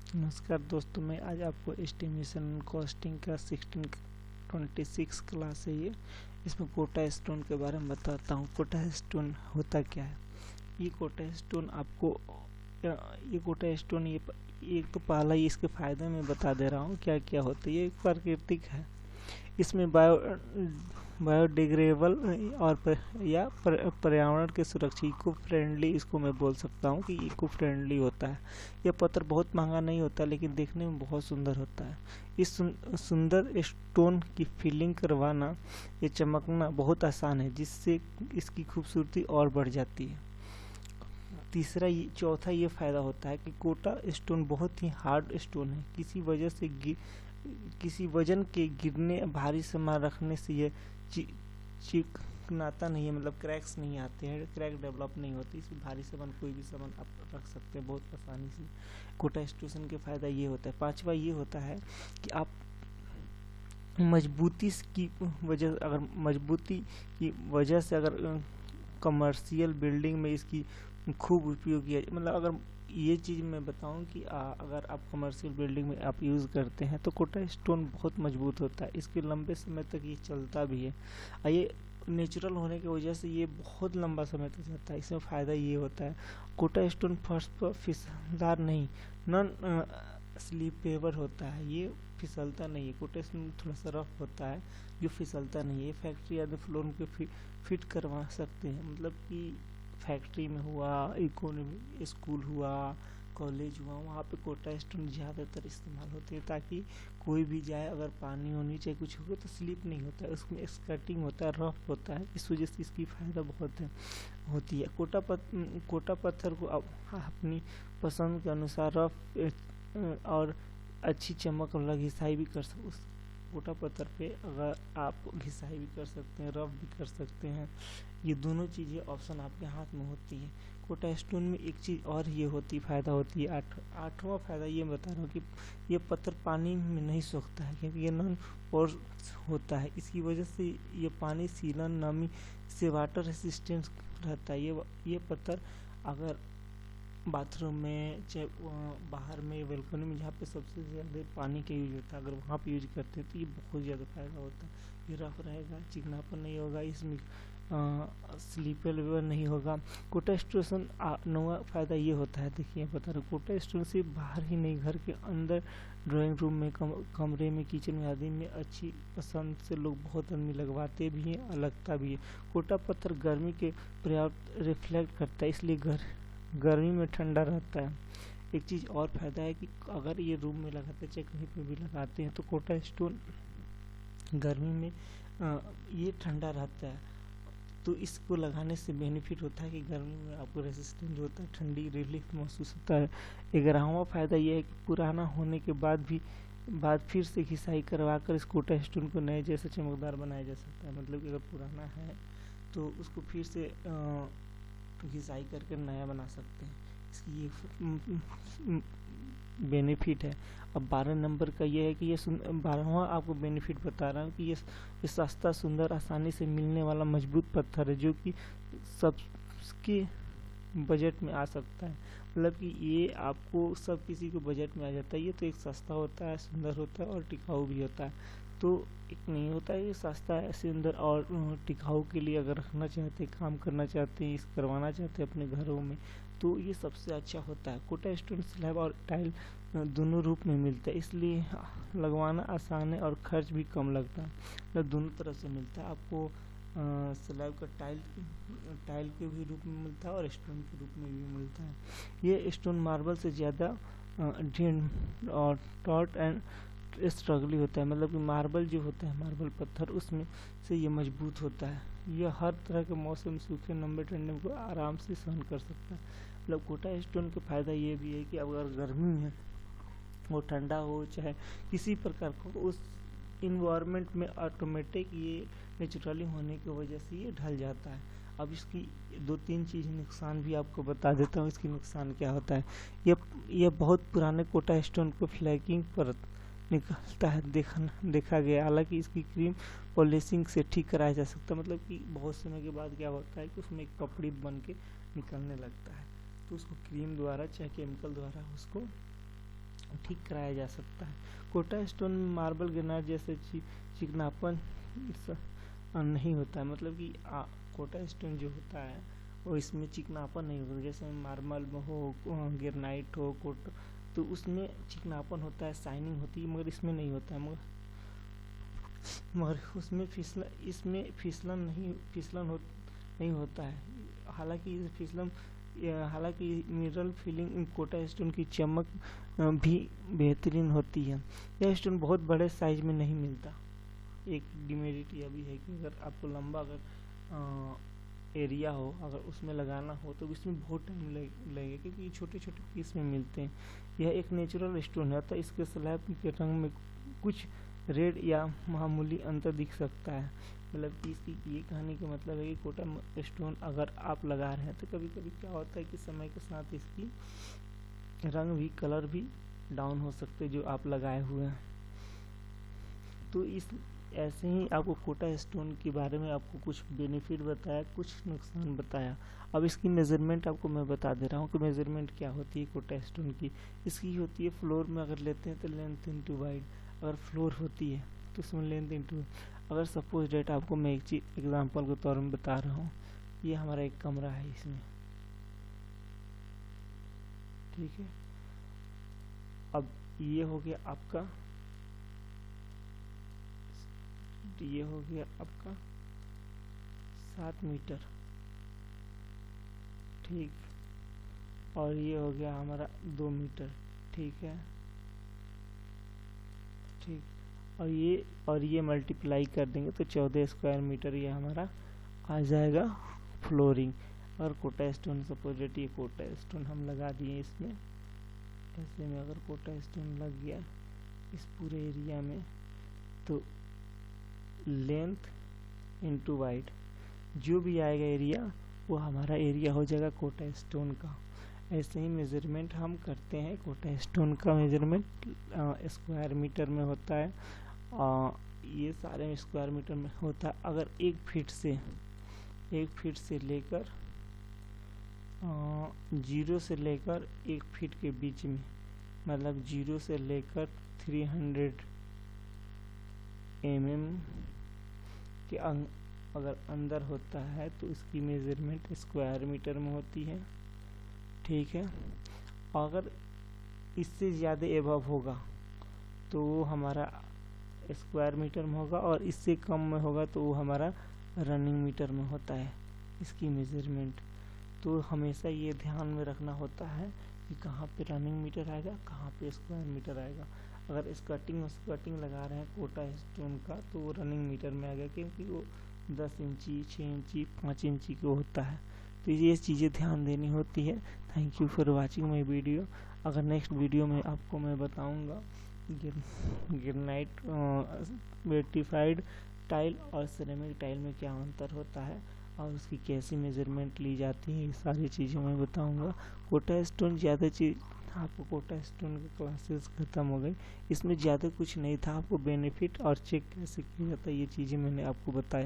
नमस्कार दोस्तों, मैं आज आपको एस्टिमेशन कॉस्टिंग का 1626 क्लास है ये। इसमें कोटा स्टोन के बारे में बताता हूँ। कोटा स्टोन होता क्या है? ये कोटा स्टोन आपको ये कोटा स्टोन ये एक तो पहला ही इसके फ़ायदे में बता दे रहा हूँ क्या क्या होता है। ये एक प्राकृतिक है। इसमें बायोडिग्रेडेबल और पर्यावरण के सुरक्षित इको फ्रेंडली, इसको मैं बोल सकता हूँ कि इको फ्रेंडली होता है। यह पत्थर बहुत महंगा नहीं होता, लेकिन देखने में बहुत सुंदर होता है। इस सुंदर स्टोन की फीलिंग करवाना, ये चमकना बहुत आसान है, जिससे इसकी खूबसूरती और बढ़ जाती है। चौथा ये फ़ायदा होता है कि कोटा स्टोन बहुत ही हार्ड स्टोन है। किसी वजन के गिरने, भारी सामान रखने से ये चिकनाता नहीं है, मतलब क्रैक्स नहीं आते हैं, क्रैक डेवलप नहीं होती। इसमें भारी सामान, कोई भी सामान आप रख सकते हैं बहुत आसानी से। कोटा स्टोन के फ़ायदा ये होता है। पांचवा ये होता है कि आप मजबूती की वजह से अगर कमर्शियल बिल्डिंग में इसकी खूब उपयोग किया, मतलब अगर ये चीज़ मैं बताऊं कि अगर आप कमर्शियल बिल्डिंग में आप यूज़ करते हैं तो कोटा स्टोन बहुत मजबूत होता है। इसके लंबे समय तक ये चलता भी है। ये नेचुरल होने की वजह से ये बहुत लंबा समय तक चलता है। इसमें फ़ायदा ये होता है, कोटा स्टोन फर्श पर फिसलदार नहीं, नॉन स्लीपेबल होता है। ये फिसलता नहीं है। कोटा स्टोन थोड़ा सा रफ होता है, जो फिसलता नहीं है। ये फैक्ट्री या फ्लोर पे फिट करवा सकते हैं, मतलब कि फैक्ट्री में हुआ, इकोनॉमी स्कूल हुआ, कॉलेज हुआ, वहाँ पे कोटा स्टोन ज़्यादातर इस्तेमाल होते हैं, ताकि कोई भी जाए, अगर पानी होनी चाहिए कुछ होगा तो स्लिप नहीं होता है। उसमें स्कर्टिंग होता है, रफ होता है, इस वजह से इसकी फ़ायदा बहुत होती है। कोटा पत्थर को आप अपनी पसंद के अनुसार रफ और अच्छी चमक वाला घिसाई भी कर सकते। उस कोटा पत्थर पे अगर आप घिसाई भी कर सकते हैं, रफ भी कर सकते हैं। ये दोनों चीज़ें ऑप्शन आपके हाथ में होती है। कोटा स्टोन में एक चीज़ और ये फ़ायदा होती है। आठवां फ़ायदा ये बता रहा हूँ कि ये पत्थर पानी में नहीं सूखता है, क्योंकि ये नॉन पोरस होता है। इसकी वजह से ये पानी, सीलन, नमी से वाटर रेसिस्टेंस रहता है। ये पत्थर अगर बाथरूम में, चाहे बाहर में, बालकनी में, जहाँ पे सबसे ज़्यादा पानी का यूज होता है, अगर वहाँ पे यूज करते हैं तो ये बहुत ज़्यादा फ़ायदा होता है। ये रफ रहेगा, चिकनापन नहीं होगा, इसमें स्लीपेबल नहीं होगा। कोटा स्टोन नौवां फ़ायदा ये होता है, देखिए बता रहा हूँ, कोटा स्टोन से बाहर ही नहीं, घर के अंदर, ड्राइंग रूम में, कमरे में, किचन में आदि में अच्छी पसंद से लोग बहुत आदमी लगवाते भी हैं और लगता भी है। कोटा पत्थर गर्मी के पर्याप्त रिफ्लेक्ट करता है, इसलिए गर्मी में ठंडा रहता है। एक चीज़ और फ़ायदा है कि अगर ये रूम में लगाते हैं, चाहे कहीं पे भी लगाते हैं, तो कोटा स्टोन गर्मी में ये ठंडा रहता है। तो इसको लगाने से बेनिफिट होता है कि गर्मी में आपको रेसिस्टेंट होता है, ठंडी रिलीफ महसूस होता है। 11वां फ़ायदा ये है कि पुराना होने के बाद फिर से घिसाई करवा कर इस कोटा स्टोन को नए जैसे चमकदार बनाया जा सकता है। मतलब कि अगर पुराना है तो उसको फिर से घिसाई करके नया बना सकते हैं। इसकी ये बेनिफिट है। अब 12 नंबर का ये है कि ये 12वां आपको बेनिफिट बता रहा हूँ कि ये सस्ता, सुंदर, आसानी से मिलने वाला मजबूत पत्थर है, जो कि सबके बजट में आ सकता है। मतलब कि ये आपको सब किसी को बजट में आ जाता है। ये तो एक सस्ता होता है, सुंदर होता है और टिकाऊ भी होता है। तो एक नहीं होता है ये सस्ता है, सुंदर और टिकाऊ के लिए अगर रखना चाहते हैं, काम करना चाहते हैं, करवाना चाहते हैं अपने घरों में, तो ये सबसे अच्छा होता है। कोटा स्टोन स्लैब और टाइल दोनों रूप में मिलता है, इसलिए लगवाना आसान है और खर्च भी कम लगता है। मतलब दोनों तरह से मिलता है आपको। स्लैब का टाइल के भी रूप में मिलता है और स्टोन के रूप में भी मिलता है। ये स्टोन मार्बल से ज़्यादा ढीठ और टॉट एंड स्ट्रगली होता है। मतलब कि मार्बल जो होता है, मार्बल पत्थर, उसमें से ये मजबूत होता है। यह हर तरह के मौसम, सूखे, लंबे, ठंडे को आराम से सहन कर सकता है। मतलब कोटा स्टोन का फ़ायदा ये भी है कि अगर गर्मी में वो ठंडा हो, चाहे किसी प्रकार का, उस इन्वायरमेंट में ऑटोमेटिक ये नेचुरली होने की वजह से ये ढल जाता है। अब इसकी 2-3 चीज़ नुकसान भी आपको बता देता हूँ। इसकी नुकसान क्या होता है? यह बहुत पुराने कोटा स्टोन को फ्लैकिंग पर निकलता है, देखा गया। हालांकि इसकी क्रीम पॉलिशिंग से ठीक कराया जा सकता है। मतलब कि बहुत समय के बाद क्या होता है कि उसमें एक पपड़ी बन के निकलने लगता है, तो उसको क्रीम द्वारा चाहे केमिकल द्वारा उसको ठीक कराया जा सकता है। कोटा स्टोन में मार्बल ग्रेनाइट जैसे चिकनापन नहीं होता है, मतलब कि कोटा स्टोन जो होता है वो इसमें चिकनापन नहीं होता। जैसे मार्बल में हो, ग्रेनाइट हो, तो उसमें चिकनापन होता है, शाइनिंग होती है, मगर इसमें नहीं होता है। मगर उसमें इसमें फिसलन नहीं होता है। हालांकि मिनरल फिलिंग कोटा स्टोन की चमक भी बेहतरीन होती है। यह स्टोन बहुत बड़े साइज में नहीं मिलता। एक डिमेरिट यह भी है कि अगर आपको लंबा एरिया हो, अगर उसमें लगाना हो तो इसमें बहुत टाइम लगेगा, क्योंकि छोटे छोटे पीस में मिलते हैं। यह एक नेचुरल स्टोन है, तो इसके स्लैब के रंग में कुछ रेड या मामूली अंतर दिख सकता है। मतलब कि इसकी ये कहानी का मतलब है कि कोटा स्टोन अगर आप लगा रहे हैं तो कभी कभी क्या होता है कि समय के साथ इसकी रंग भी, कलर भी डाउन हो सकते हैं जो आप लगाए हुए हैं। तो ऐसे ही आपको कोटा स्टोन के बारे में आपको कुछ बेनिफिट बताया, कुछ नुकसान बताया। अब इसकी मेज़रमेंट आपको मैं बता दे रहा हूँ कि मेज़रमेंट क्या होती है कोटा स्टोन की। इसकी होती है फ्लोर में अगर लेते हैं तो लेंथ इंटू वाइड। अगर फ्लोर होती है तो उसमें लेंथ इंटू, अगर सपोज डेट आपको मैं एक चीज़ एग्जांपल के तौर में बता रहा हूँ, ये हमारा एक कमरा है इसमें, ठीक है। अब ये हो गया आपका 7 मीटर, ठीक, और ये हो गया हमारा 2 मीटर, ठीक है, ठीक। और ये मल्टीप्लाई कर देंगे तो 14 स्क्वायर मीटर ये हमारा आ जाएगा फ्लोरिंग। और कोटा स्टोन सपोज ये कोटा स्टोन हम लगा दिए इसमें, ऐसे में अगर कोटा स्टोन लग गया इस पूरे एरिया में, तो लेंथ इंटू वाइड जो भी आएगा एरिया, वो हमारा एरिया हो जाएगा कोटा स्टोन का। ऐसे ही मेज़रमेंट हम करते हैं। कोटा स्टोन का मेज़रमेंट स्क्वायर मीटर में होता है, ये सारे स्क्वायर मीटर में होता है। अगर 1 फीट से लेकर 0 से लेकर 1 फीट के बीच में, मतलब 0 से लेकर 300 mm के अगर अंदर होता है तो इसकी मेज़रमेंट स्क्वायर मीटर में होती है, ठीक है। अगर इससे ज़्यादा एबव होगा तो वो हमारा स्क्वायर मीटर में होगा, और इससे कम में होगा तो वो हमारा रनिंग मीटर में होता है इसकी मेज़रमेंट। तो हमेशा ये ध्यान में रखना होता है कि कहाँ पे रनिंग मीटर आएगा, कहाँ पे स्क्वायर मीटर आएगा। अगर स्कर्टिंग लगा रहे हैं कोटा स्टोन का तो वो रनिंग मीटर में आएगा, क्योंकि वो 10 इंची, 6 इंची, 5 इंची का होता है। तो ये चीज़ें ध्यान देनी होती है। Thank you for watching my video. अगर नेक्स्ट वीडियो में आपको मैं बताऊंगा ग्रेनाइट वेटिफाइड टाइल और सिरेमिक टाइल में क्या अंतर होता है और उसकी कैसी मेज़रमेंट ली जाती है, ये सारी चीज़ें मैं बताऊंगा। कोटा स्टोन ज़्यादा चीज़ आपको, कोटा स्टोन की क्लासेस ख़त्म हो गई, इसमें ज़्यादा कुछ नहीं था। आपको बेनिफिट और चेक कैसे किया जाता है ये चीज़ें मैंने आपको बताया।